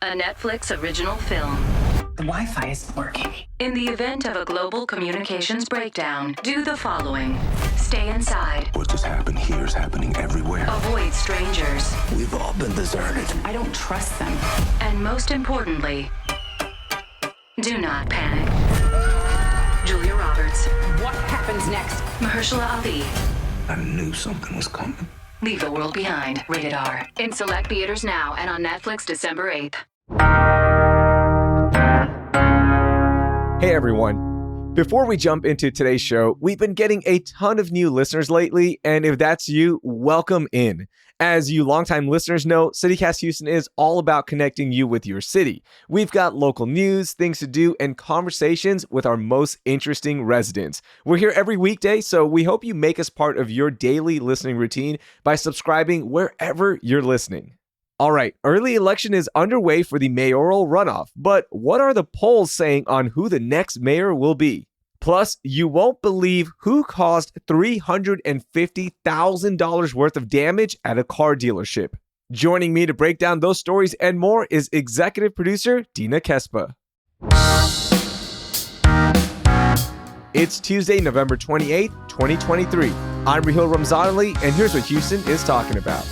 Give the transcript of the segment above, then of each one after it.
a Netflix original film. The Wi-Fi isn't working. In the event of a global communications breakdown, do the following. Stay inside. What just happened here is happening everywhere. Avoid strangers. We've all been deserted. I don't trust them. And most importantly, do not panic. Julia Roberts. What happens next? Mahershala Ali. I knew something was coming. Leave the World Behind. Rated R. In select theaters now and on Netflix December 8th. Hey everyone. Before we jump into today's show, we've been getting a ton of new listeners lately, and if that's you, welcome in. As you longtime listeners know, CityCast Houston is all about connecting you with your city. We've got local news, things to do, and conversations with our most interesting residents. We're here every weekday, so we hope you make us part of your daily listening routine by subscribing wherever you're listening. All right, early election is underway for the mayoral runoff, but what are the polls saying on who the next mayor will be? Plus, you won't believe who caused $350,000 worth of damage at a car dealership. Joining me to break down those stories and more is executive producer Dina Kesbeh. It's Tuesday, November 28th, 2023. I'm Raheel Ramzanali, and here's what Houston is talking about.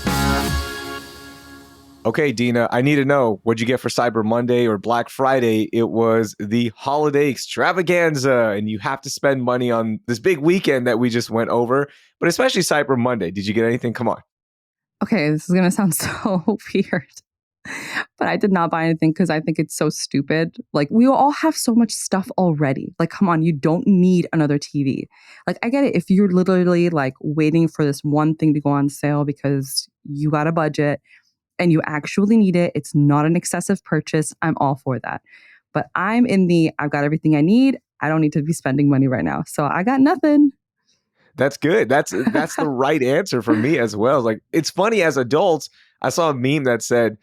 Okay, Dina, I need to know, what'd you get for Cyber Monday or Black Friday? It was the holiday extravaganza, and you have to spend money on this big weekend that we just went over, but especially Cyber Monday. Did you get anything? Come on. Okay, this is going to sound so weird, but I did not buy anything because I think it's so stupid. Like, we all have so much stuff already. Like, come on, you don't need another TV. Like, I get it if you're literally like waiting for this one thing to go on sale because you got a budget and you actually need it. It's not an excessive purchase. I'm all for that. But I'm in I've got everything I need. I don't need to be spending money right now. So I got nothing. That's good. That's the right answer for me as well. Like, it's funny, as adults, I saw a meme that said,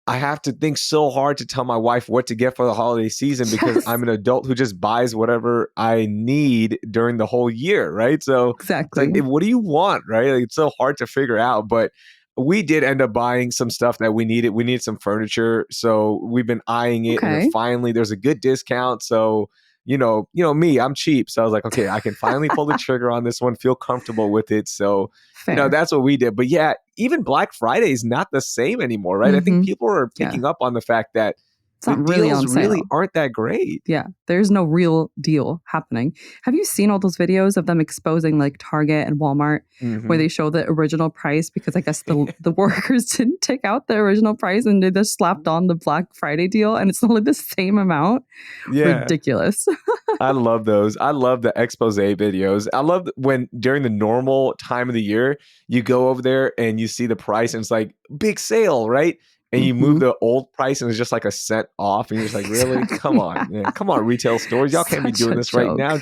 I have to think so hard to tell my wife what to get for the holiday season because Yes. I'm an adult who just buys whatever I need during the whole year, right? So Exactly. it's like, what do you want, right? Like, it's so hard to figure out, but we did end up buying some stuff that we needed. We needed some furniture, so we've been eyeing it, and Okay. then finally there's a good discount. So you know me, I'm cheap, so I was like, okay, I can finally pull the trigger on this one, feel comfortable with it. So Fair. that's what we did. But yeah, even Black Friday is not the same anymore, right? I think Mhm. people are Yeah. picking up on the fact that It's the not really on deals sale. really aren't that great. Yeah, there's no real deal happening. Have you seen all those videos of them exposing like Target and Walmart where they show the original price because I guess the workers didn't take out the original price and they just slapped on the Black Friday deal and it's only the same amount? Yeah. Ridiculous. I love those. I love the expose videos. I love when during the normal time of the year, you go over there and you see the price and it's like big sale, right? And you move the old price and it's just like a cent off. And you're just like, really? Exactly. Come on, man. Come on, retail stores. Y'all can't be Such doing a this right joke. now.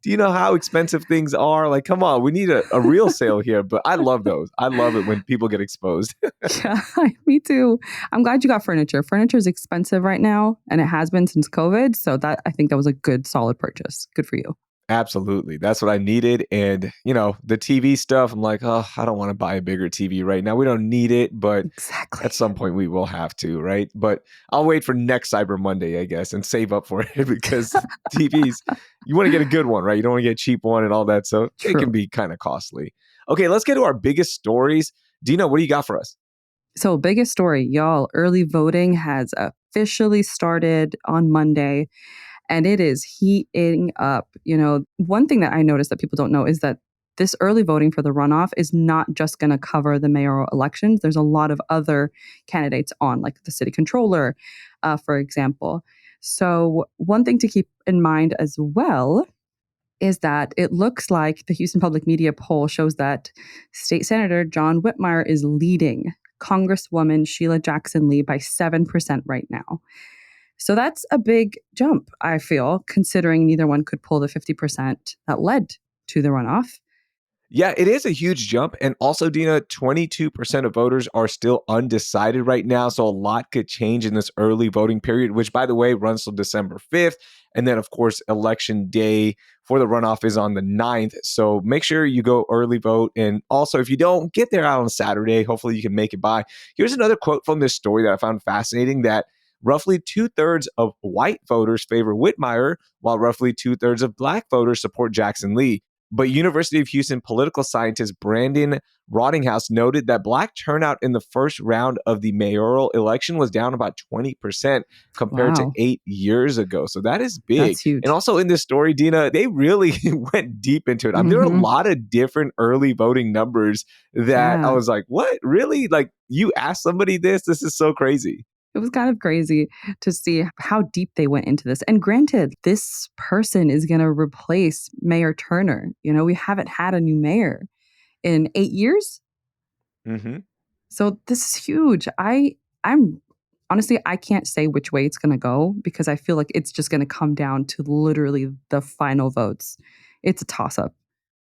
Do you know how expensive things are? Like, come on, we need a real sale here. But I love those. I love it when people get exposed. Yeah, me too. I'm glad you got furniture. Furniture is expensive right now and it has been since COVID. So I think that was a good, solid purchase. Good for you. Absolutely. That's what I needed. And, the TV stuff, I'm like, oh, I don't want to buy a bigger TV right now. We don't need it, but Exactly. at some point we will have to, right? But I'll wait for next Cyber Monday, I guess, and save up for it because TVs, you want to get a good one, right? You don't want to get a cheap one and all that. So True. it can be kind of costly. Okay, let's get to our biggest stories. Dina, what do you got for us? So biggest story, y'all, early voting has officially started on Monday and it is heating up. One thing that I noticed that people don't know is that this early voting for the runoff is not just going to cover the mayoral elections. There's a lot of other candidates on, like the city controller, for example. So one thing to keep in mind as well is that it looks like the Houston Public Media poll shows that State Senator John Whitmire is leading Congresswoman Sheila Jackson Lee by 7% right now. So that's a big jump, I feel, considering neither one could pull the 50% that led to the runoff. Yeah, it is a huge jump. And also, Dina, 22% of voters are still undecided right now. So a lot could change in this early voting period, which, by the way, runs till December 5th. And then, of course, election day for the runoff is on the 9th. So make sure you go early vote. And also, if you don't, get there out on Saturday. Hopefully you can make it by. Here's another quote from this story that I found fascinating, that roughly 2/3 of white voters favor Whitmire, while roughly 2/3 of black voters support Jackson Lee. But University of Houston political scientist Brandon Rottinghouse noted that black turnout in the first round of the mayoral election was down about 20% compared to Wow. 8 years ago. So that is big. That's huge. And also in this story, Dina, they really went deep into it. I mean, there are a Mhm. lot of different early voting numbers that I Yeah. was like, what? Really? Like, you asked somebody this? This is so crazy. It was kind of crazy to see how deep they went into this. And granted, this person is going to replace Mayor Turner. We haven't had a new mayor in 8 years. Mm-hmm. So this is huge. I'm honestly, I can't say which way it's going to go because I feel like it's just going to come down to literally the final votes. It's a toss up.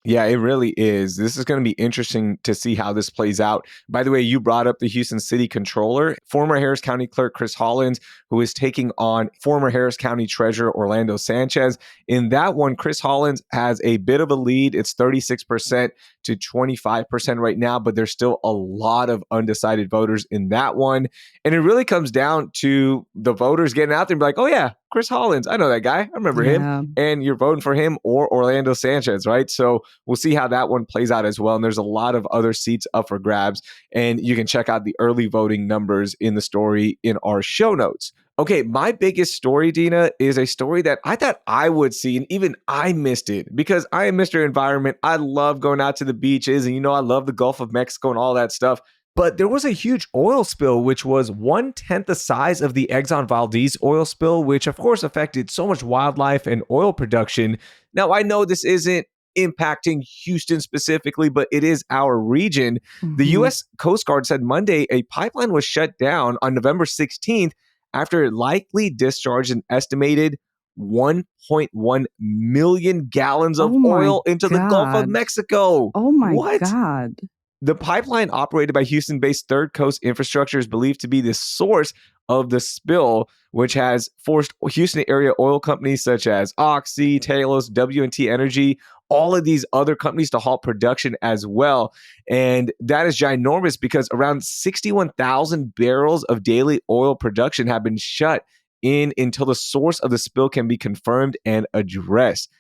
Yeah, it really is. This is going to be interesting to see how this plays out. By the way, you brought up the Houston City Controller, former Harris County Clerk Chris Hollins, who is taking on former Harris County Treasurer Orlando Sanchez. In that one, Chris Hollins has a bit of a lead. It's 36% to 25% right now, but there's still a lot of undecided voters in that one. And it really comes down to the voters getting out there and be like, oh yeah, Chris Hollins, I know that guy. I remember him. Yeah. And you're voting for him or Orlando Sanchez, right? So we'll see how that one plays out as well. And there's a lot of other seats up for grabs. And you can check out the early voting numbers in the story in our show notes. Okay, my biggest story, Dina, is a story that I thought I would see, and even I missed it because I am Mr. Environment. I love going out to the beaches, and I love the Gulf of Mexico and all that stuff. But there was a huge oil spill, which was 1/10 the size of the Exxon Valdez oil spill, which of course affected so much wildlife and oil production. Now, I know this isn't impacting Houston specifically, but it is our region. The Mhm. U.S. Coast Guard said Monday a pipeline was shut down on November 16th after it likely discharged an estimated 1.1 million gallons of Oh my oil into the Gulf of God. Mexico. Oh my What? God. The pipeline operated by Houston-based Third Coast Infrastructure is believed to be the source of the spill, which has forced Houston area oil companies such as Oxy, Talos, W&T Energy, all of these other companies to halt production as well. And that is ginormous because around 61,000 barrels of daily oil production have been shut in until the source of the spill can be confirmed and addressed.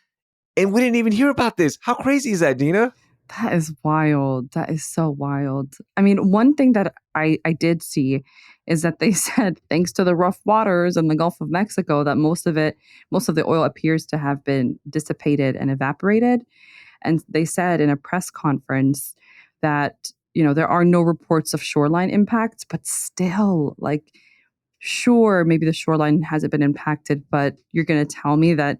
And we didn't even hear about this. How crazy is that, Dina? That is wild. That is so wild. I mean, one thing that I did see is that they said, thanks to the rough waters in the Gulf of Mexico, that most of the oil appears to have been dissipated and evaporated. And they said in a press conference that, there are no reports of shoreline impacts, but still, like, sure, maybe the shoreline hasn't been impacted, but you're going to tell me that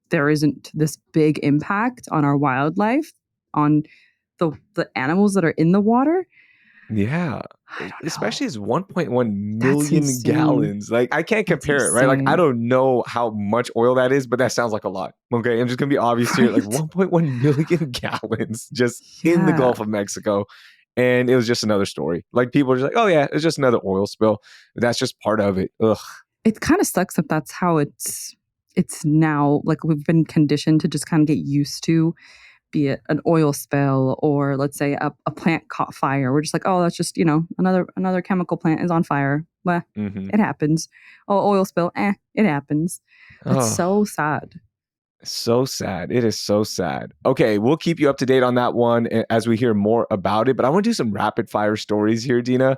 there isn't this big impact on our wildlife, on the animals that are in the water. Yeah. I don't know. Especially as 1.1 That's million insane. gallons. Like, I can't That's compare it, right? Like, I insane. don't know how much oil that is, but that sounds like a lot. Okay. I'm just going to be obvious here. Like, Right? 1.1 million gallons just in the Yeah. Gulf of Mexico. And it was just another story. Like, people are just like, oh, yeah, it's just another oil spill. That's just part of it. Ugh. It kind of sucks that that's how it's now. Like, we've been conditioned to just kind of get used to, be it an oil spill or let's say a plant caught fire. We're just like, oh, that's just, another chemical plant is on fire. Well, Mm-hmm. it happens. Oh, oil spill, it happens. That's Oh. so sad. So sad. It is so sad. Okay, we'll keep you up to date on that one as we hear more about it. But I want to do some rapid fire stories here, Dina.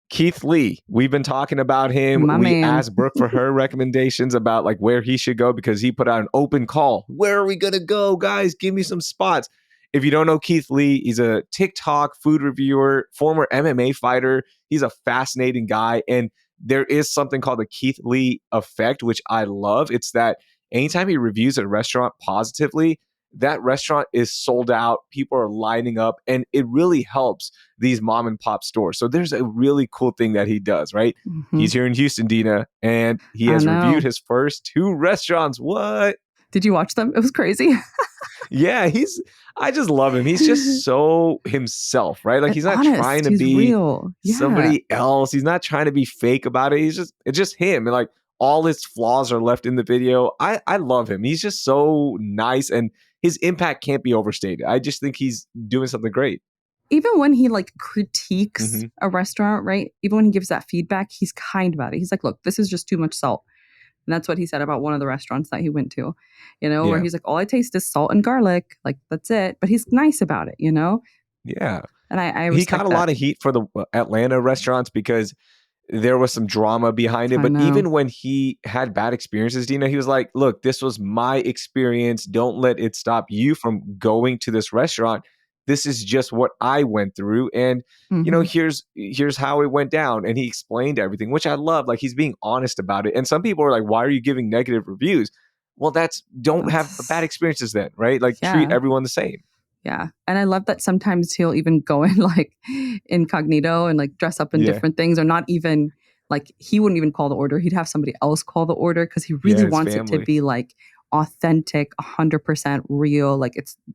Keith Lee, we've been talking about him. My We man. asked Brooke for her recommendations about like where he should go because he put out an open call. Where are we going to go, guys? Give me some spots. If you don't know Keith Lee, he's a TikTok food reviewer, former MMA fighter. He's a fascinating guy. And there is something called the Keith Lee effect, which I love. It's that anytime he reviews a restaurant positively, that restaurant is sold out. People are lining up, and it really helps these mom and pop stores. So there's a really cool thing that he does, right? Mhm. He's here in Houston, Dina, and he I has know. reviewed his first 2 restaurants. What? Did you watch them? It was crazy. Yeah, I just love him. He's just so himself, right? Like And he's not trying honest, to he's be real. Yeah. somebody else. He's not trying to be fake about it. It's just him. And like all his flaws are left in the video. I love him. He's just so nice and his impact can't be overstated. I just think he's doing something great. Even when he like critiques Mhm. a restaurant, right? Even when he gives that feedback, he's kind about it. He's like, look, this is just too much salt. And that's what he said about one of the restaurants that he went to, where Yeah. he's like, all I taste is salt and garlic. Like, that's it. But he's nice about it. Yeah. And I He caught respect a that. lot of heat for the Atlanta restaurants because there was some drama behind it. I But know. even when he had bad experiences, Dina, he was like, look, this was my experience. Don't let it stop you from going to this restaurant. This is just what I went through. And, Mhm. here's how it went down. And he explained everything, which I love. Like he's being honest about it. And some people are like, why are you giving negative reviews? Well, don't have bad That's, experiences then, right? Like treat yeah. everyone the same. Yeah. And I love that sometimes he'll even go in like incognito and like dress up in Yeah. different things, or not even like he wouldn't even call the order. He'd have somebody else call the order because he really Yeah, his wants it to family. be like authentic, 100% real. Like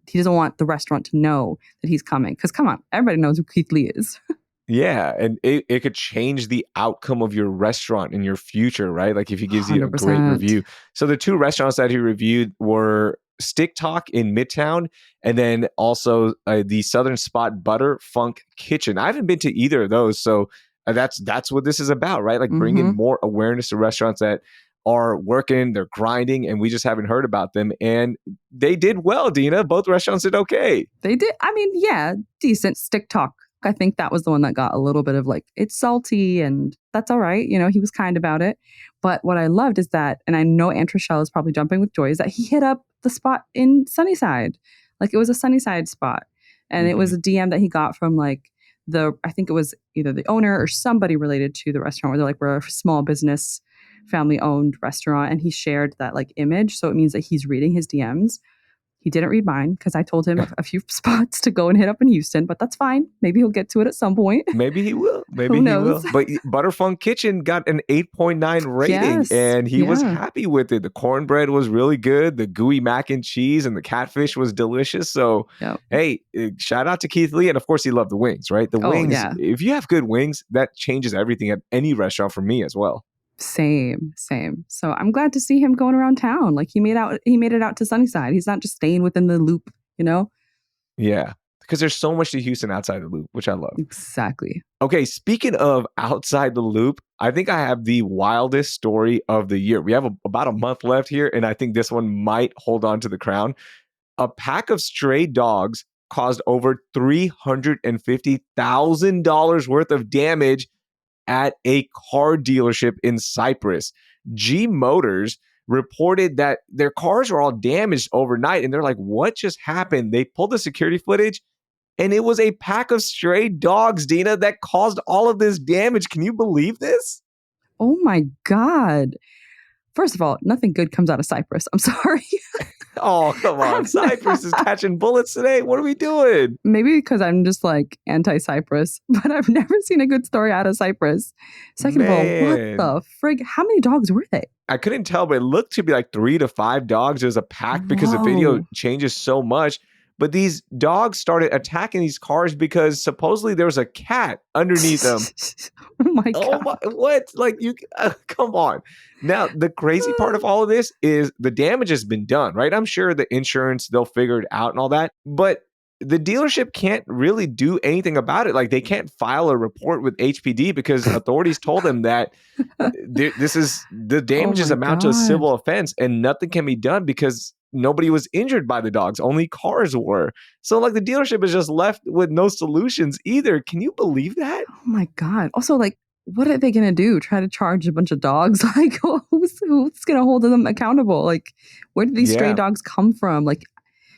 he doesn't want the restaurant to know that he's coming. Because come on, everybody knows who Keith Lee is. Yeah, and it could change the outcome of your restaurant in your future, right? Like if he gives you a great 100%. review. So the two restaurants that he reviewed were Stick Talk in Midtown, and then also the Southern Spot Butter Funk Kitchen. I haven't been to either of those, so that's what this is about, right? Like bringing Mhm. more awareness to restaurants that are working, they're grinding, and we just haven't heard about them. And they did well, Dina. Both restaurants did okay. They did. I mean, yeah, decent. Stick Talk. I think that was the one that got a little bit of like, it's salty and that's all right. He was kind about it. But what I loved is that, and I know Aunt Rochelle is probably jumping with joy, is that he hit up the spot in Sunnyside. Like it was a Sunnyside spot. And it was a DM that he got from like I think it was either the owner or somebody related to the restaurant where they're like, we're a small business, family owned restaurant. And he shared that like image. So it means that he's reading his DMs. He didn't read mine because I told him a few spots to go and hit up in Houston, but that's fine. Maybe he'll get to it at some point. Maybe he will. Maybe Who he will. knows? But Butterfunk Kitchen got an 8.9 rating Yes. and he was Yeah. happy with it. The cornbread was really good. The gooey mac and cheese and the catfish was delicious. So, Yep. hey, shout out to Keith Lee. And of course, he loved the wings, right? The Oh, wings, yeah. if you have good wings, that changes everything at any restaurant for me as well. Same. So I'm glad to see him going around town. Like he made it out to Sunnyside. He's not just staying within the loop, Yeah. Because there's so much to Houston outside the loop, which I love. Exactly. Okay, speaking of outside the loop, I think I have the wildest story of the year. We have about a month left here, and I think this one might hold on to the crown. A pack of stray dogs caused over $350,000 worth of damage at a car dealership in Cypress. G Motors reported that their cars were all damaged overnight, and they're like, what just happened? They pulled the security footage, and it was a pack of stray dogs, Dina, that caused all of this damage. Can you believe this? Oh my God. First of all, nothing good comes out of Cyprus. I'm sorry. Oh, come on. Cypress is catching bullets today. What are we doing? Maybe because I'm just like anti-Cyprus, but I've never seen a good story out of Cyprus. Second of all, what Man. the frig? How many dogs were they? I couldn't tell, but it looked to be like 3 to 5 dogs. It was a pack because the video Whoa. changes so much. But these dogs started attacking these cars because supposedly there was a cat underneath them. Oh my Oh God. my, what? Like come on. Now, the crazy part of all of this is the damage has been done, right? I'm sure the insurance, they'll figure it out and all that, but the dealership can't really do anything about it. Like they can't file a report with HPD because authorities told them that the damages my amount to a God. civil offense and nothing can be done because nobody was injured by the dogs. Only cars were. So like the dealership is just left with no solutions either. Can you believe that? Oh my God. Also, like, what are they going to do? Try to charge a bunch of dogs? Like, who's going to hold them accountable? Like, where did these stray Yeah. dogs come from? Like,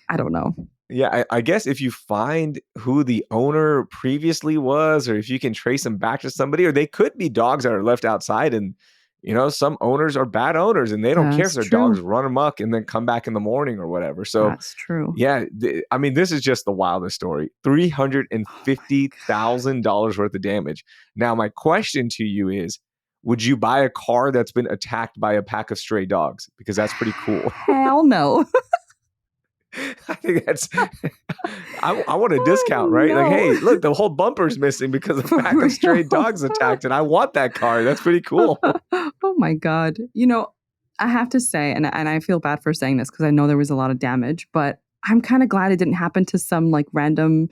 I don't know. Yeah, I guess if you find who the owner previously was, or if you can trace them back to somebody, or they could be dogs that are left outside and, some owners are bad owners and they don't care if That's their dogs true. run amok and then come back in the morning or whatever. So That's true. yeah, I mean, this is just the wildest story. $350,000 worth of damage. Now, my question to you is, would you buy a car that's been attacked by a pack of stray dogs? Because that's pretty cool. Hell no. I think that's, I want a discount, right? Like, No. hey, look, the whole bumper's missing because a For pack of stray real. dogs attacked it. I want that car. That's pretty cool. Oh my God. I have to say, and I feel bad for saying this because I know there was a lot of damage, but I'm kind of glad it didn't happen to some like random,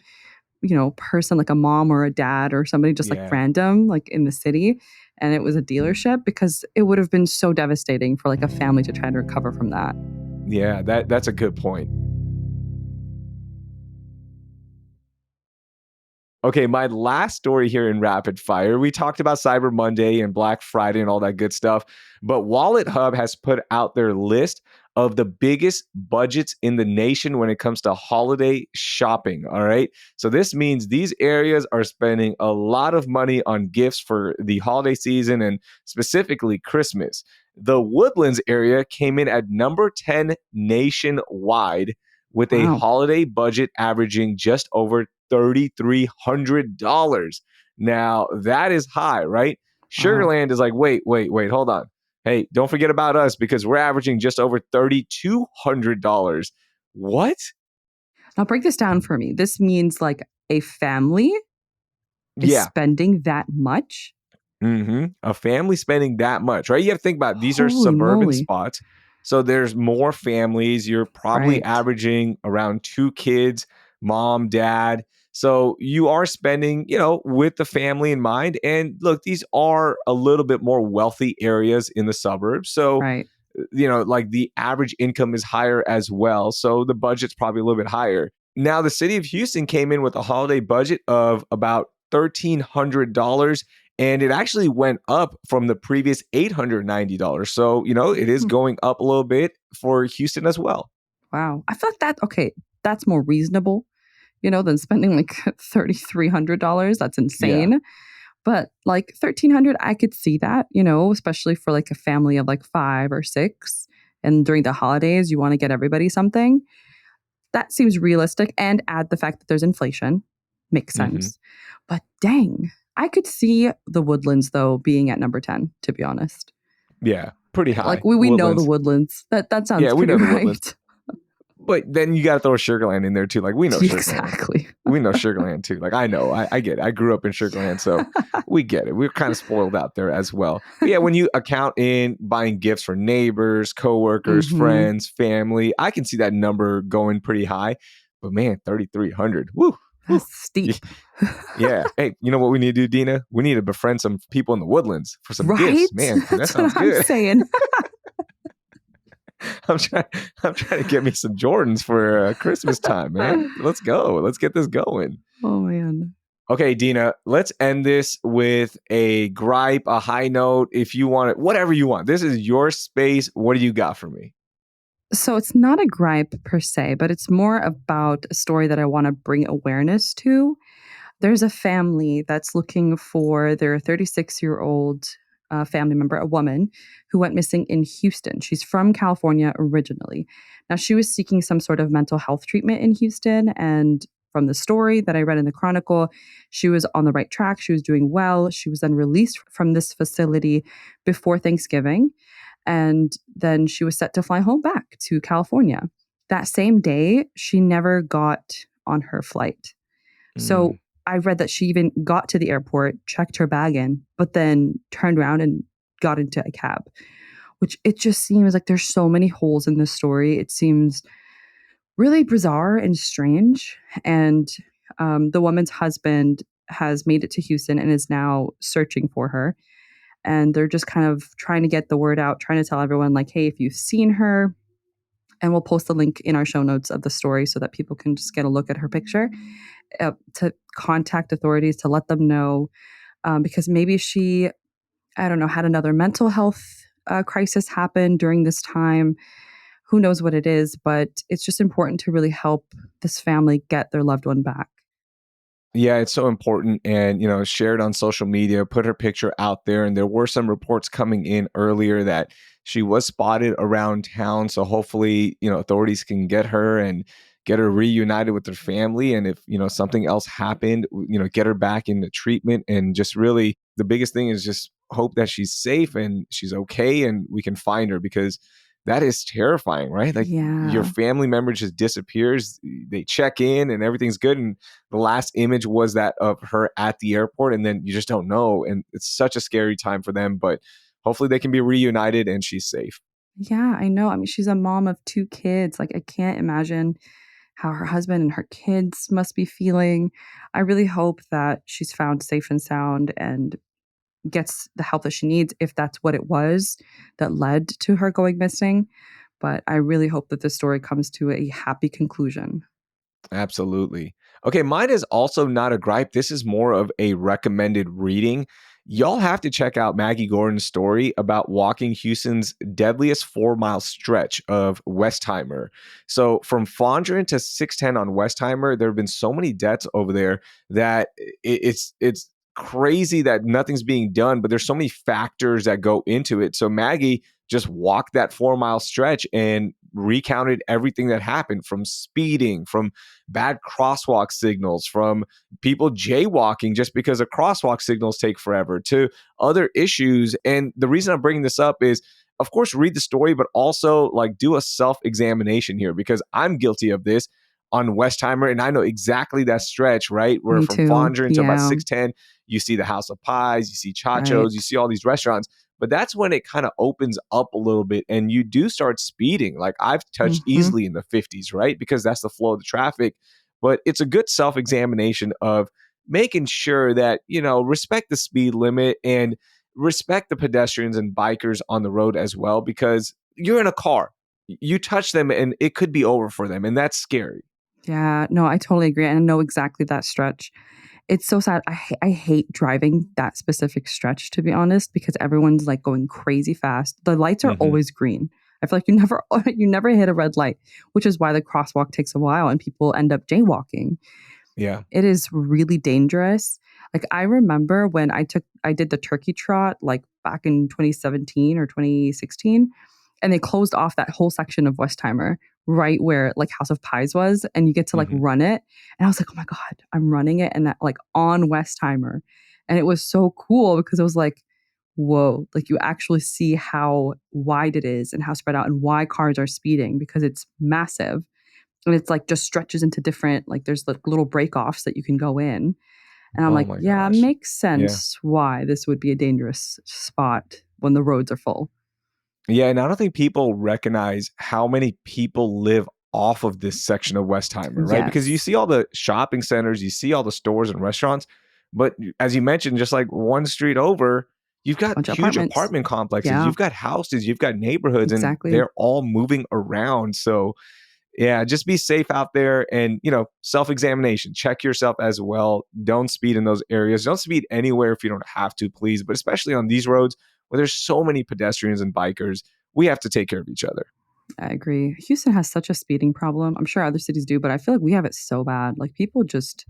person, like a mom or a dad or somebody just Yeah. like random, like in the city. And it was a dealership, because it would have been so devastating for like a family to try to recover from that. Yeah, that's a good point. Okay, my last story here in Rapid Fire. We talked about Cyber Monday and Black Friday and all that good stuff, but Wallet Hub has put out their list of the biggest budgets in the nation when it comes to holiday shopping, all right? So this means these areas are spending a lot of money on gifts for the holiday season and specifically Christmas. The Woodlands area came in at number 10 nationwide with a Wow. holiday budget averaging just over $3,300. Now, that is high, right? Wow. Sugarland is like, wait, hold on. Hey, don't forget about us because we're averaging just over $3,200. What? Now break this down for me. This means like a family is Yeah. spending that much? A family spending that much, right? You have to think about it. These are Holy suburban moly. spots. So there's more families. You're probably Right. averaging around 2 kids, mom, dad. So you are spending, with the family in mind. And look, these are a little bit more wealthy areas in the suburbs. So, Right. like the average income is higher as well. So the budget's probably a little bit higher. Now, the city of Houston came in with a holiday budget of about $1,300. And it actually went up from the previous $890. So, it is going up a little bit for Houston as well. Wow. I feel like that's more reasonable, than spending like $3,300. That's insane. But like $1,300, I could see that, especially for like a family of like 5 or 6. And during the holidays, you want to get everybody something. That seems realistic. And add the fact that there's inflation. Makes sense. But dang, I could see the Woodlands, though, being at number 10, to be honest. Yeah, pretty high. Like we know the Woodlands. That sounds Yeah, we pretty know the right. Woodlands. But then you got to throw Sugarland in there too. Like we know Sugarland. Exactly. We know Sugarland too. Like I know, I get it. I grew up in Sugarland, so we get it. We're kind of spoiled out there as well. But yeah, when you account in buying gifts for neighbors, coworkers, friends, family, I can see that number going pretty high. But man, 3,300. Woo. That's steep. Yeah. Hey, you know what we need to do, Dina? We need to befriend some people in the Woodlands for some Right? gifts. Man, that That's sounds what I'm good. saying. I'm trying to get me some Jordans for Christmas time, man. Let's go. Let's get this going. Oh, man. Okay, Dina, let's end this with a gripe, a high note. If you want it, whatever you want. This is your space. What do you got for me? So it's not a gripe per se, but it's more about a story that I want to bring awareness to. There's a family that's looking for their 36-year-old family member, a woman who went missing in Houston. She's from California originally. Now, she was seeking some sort of mental health treatment in Houston. And from the story that I read in the Chronicle, she was on the right track. She was doing well. She was then released from this facility before Thanksgiving. And then she was set to fly home back to California. That same day, she never got on her flight. So I read that she even got to the airport, checked her bag in, but then turned around and got into a cab, which it just seems like there's so many holes in this story. It seems really bizarre and strange. And the woman's husband has made it to Houston and is now searching for her. And they're just kind of trying to get the word out, trying to tell everyone like, hey, if you've seen her, and we'll post the link in our show notes of the story so that people can just get a look at her picture, to contact authorities to let them know, because maybe she, I don't know, had another mental health crisis happen during this time. Who knows what it is, but it's just important to really help this family get their loved one back. Yeah, it's so important. And, share it on social media, put her picture out there. And there were some reports coming in earlier that she was spotted around town. So hopefully, authorities can get her and get her reunited with her family. And if, something else happened, get her back into treatment. And just really the biggest thing is just hope that she's safe and she's okay and we can find her, because that is terrifying, right? Like your Yeah. family member just disappears. They check in and everything's good. And the last image was that of her at the airport. And then you just don't know. And it's such a scary time for them. But hopefully they can be reunited and she's safe. Yeah, I know. I mean, she's a mom of 2 kids. Like, I can't imagine how her husband and her kids must be feeling. I really hope that she's found safe and sound and gets the help that she needs, if that's what it was that led to her going missing. But I really hope that this story comes to a happy conclusion. Absolutely. Okay, mine is also not a gripe. This is more of a recommended reading. Y'all have to check out Maggie Gordon's story about walking Houston's deadliest 4-mile stretch of Westheimer. So from Fondren to 610 on Westheimer, there have been so many deaths over there that it's crazy that nothing's being done, but there's so many factors that go into it. So Maggie just walked that 4-mile stretch and recounted everything that happened, from speeding, from bad crosswalk signals, from people jaywalking just because the crosswalk signals take forever, to other issues. And the reason I'm bringing this up is, of course, read the story, but also like do a self-examination here, because I'm guilty of this on Westheimer, and I know exactly that stretch, right? Where Me from too. Fondren to about Yeah. 610, you see the House of Pies, you see Right. Chacho's, you see all these restaurants. But that's when it kind of opens up a little bit and you do start speeding. Like I've touched Mhm. easily in the 50s, right? Because that's the flow of the traffic. But it's a good self-examination of making sure that, respect the speed limit and respect the pedestrians and bikers on the road as well, because you're in a car. You touch them and it could be over for them. And that's scary. Yeah, no, I totally agree. And I know exactly that stretch. It's so sad. I hate driving that specific stretch, to be honest, because everyone's like going crazy fast. The lights are Mhm. always green. I feel like you never you never hit a red light, which is why the crosswalk takes a while and people end up jaywalking. Yeah. It is really dangerous. Like, I remember when I did the turkey trot like back in 2017 or 2016, and they closed off that whole section of Westheimer right where like House of Pies was, and you get to like Mhm. run it. And I was like, oh my God, I'm running it, and that like on Westheimer. And it was so cool because it was like, whoa, like you actually see how wide it is and how spread out and why cars are speeding, because it's massive. And it's like just stretches into different, like there's like little break offs that you can go in. And I'm Oh like, my yeah, it gosh. makes Yeah. sense why this would be a dangerous spot when the roads are full. Yeah, and I don't think people recognize how many people live off of this section of Westheimer, right? Because you Yes. see all the shopping centers, you see all the stores and restaurants, but as you mentioned, just like one street over, you've got Bunch of huge apartments. apartment complexes, Yeah, you've got houses, you've got neighborhoods, and exactly. they're all moving around. So yeah, just be safe out there and, self-examination. Check yourself as well. Don't speed in those areas. Don't speed anywhere if you don't have to, please. But especially on these roads where there's so many pedestrians and bikers, we have to take care of each other. I agree. Houston has such a speeding problem. I'm sure other cities do, but I feel like we have it so bad. Like, people just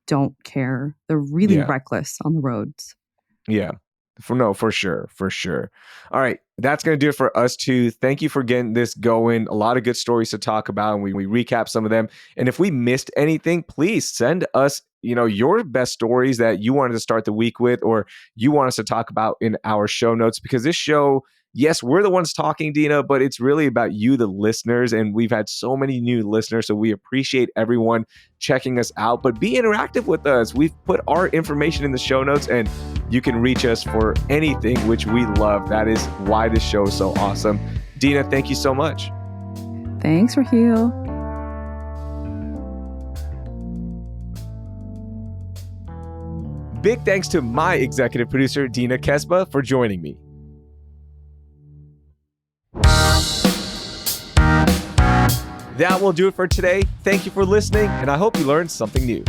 don't care. They're really Yeah. reckless on the roads. Yeah. For sure. For sure. All right. That's going to do it for us too. Thank you for getting this going. A lot of good stories to talk about, and we recap some of them. And if we missed anything, please send us, your best stories that you wanted to start the week with, or you want us to talk about in our show notes, because this show, yes, we're the ones talking, Dina, but it's really about you, the listeners. And we've had so many new listeners. So we appreciate everyone checking us out, but be interactive with us. We've put our information in the show notes, and you can reach us for anything, which we love. That is why this show is so awesome. Dina, thank you so much. Thanks, Raheel. Big thanks to my executive producer, Dina Kesbeh, for joining me. That will do it for today. Thank you for listening, and I hope you learned something new.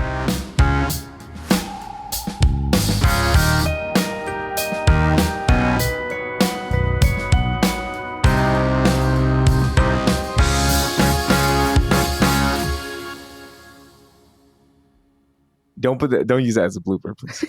Don't use that as a blooper, please.